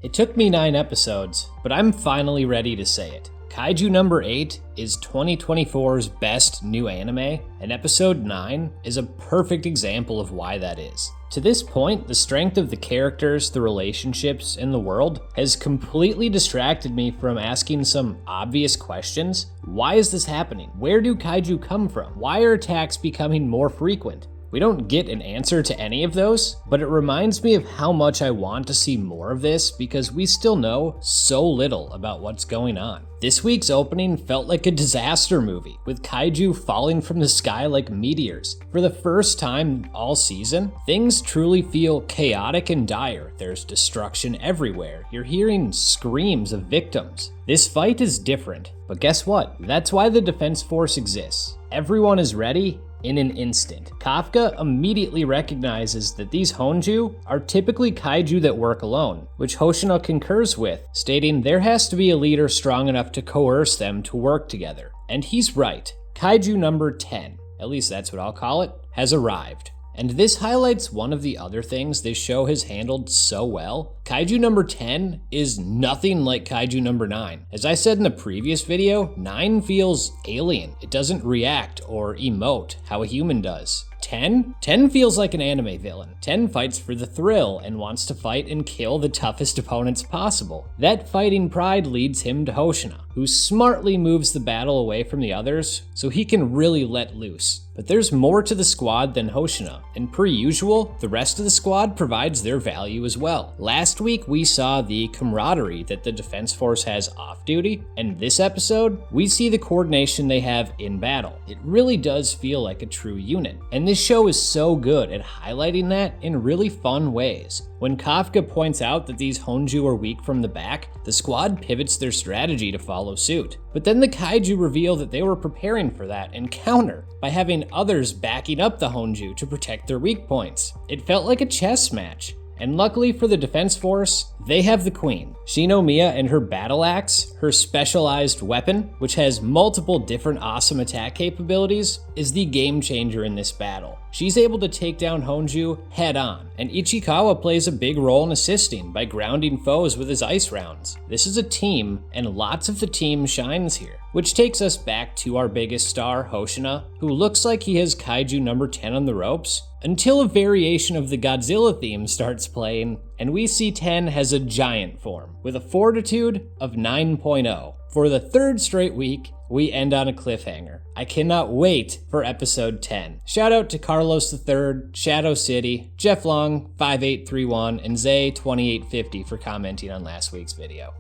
It took me 9 episodes, but I'm finally ready to say it. Kaiju number 8 is 2024's best new anime, and episode 9 is a perfect example of why that is. To this point, the strength of the characters, the relationships, and the world has completely distracted me from asking some obvious questions. Why is this happening? Where do kaiju come from? Why are attacks becoming more frequent? We don't get an answer to any of those, but it reminds me of how much I want to see more of this because we still know so little about what's going on. This week's opening felt like a disaster movie, with kaiju falling from the sky like meteors. For the first time all season, things truly feel chaotic and dire. There's destruction everywhere. You're hearing screams of victims. This fight is different, but guess what? That's why the Defense Force exists. Everyone is ready in an instant. Kafka immediately recognizes that these Honju are typically kaiju that work alone, which Hoshino concurs with, stating there has to be a leader strong enough to coerce them to work together. And he's right. Kaiju number 10, at least that's what I'll call it, has arrived. And this highlights one of the other things this show has handled so well. Kaiju number 10 is nothing like Kaiju number 9. As I said in the previous video, 9 feels alien. It doesn't react or emote how a human does. 10 feels like an anime villain. 10 fights for the thrill and wants to fight and kill the toughest opponents possible. That fighting pride leads him to Hoshina, who smartly moves the battle away from the others so he can really let loose. But there's more to the squad than Hoshina, and per usual, the rest of the squad provides their value as well. Last week we saw the camaraderie that the Defense Force has off-duty, and this episode, we see the coordination they have in battle. It really does feel like a true unit, and this show is so good at highlighting that in really fun ways. When Kafka points out that these Honju are weak from the back, the squad pivots their strategy to follow suit. But then the kaiju reveal that they were preparing for that and counter by having others backing up the Honju to protect their weak points. It felt like a chess match. And luckily for the Defense Force, they have the Queen. Shinomiya and her battle axe, her specialized weapon, which has multiple different awesome attack capabilities, is the game changer in this battle. She's able to take down Honju head on, and Ichikawa plays a big role in assisting by grounding foes with his ice rounds. This is a team, and lots of the team shines here. Which takes us back to our biggest star, Hoshina, who looks like he has Kaiju number 10 on the ropes, until a variation of the Godzilla theme starts playing, and we see 10 has a giant form, with a fortitude of 9.0. For the third straight week, we end on a cliffhanger. I cannot wait for episode 10. Shout out to Carlos III, Shadow City, Jeff Long 5831, and Zay 2850 for commenting on last week's video.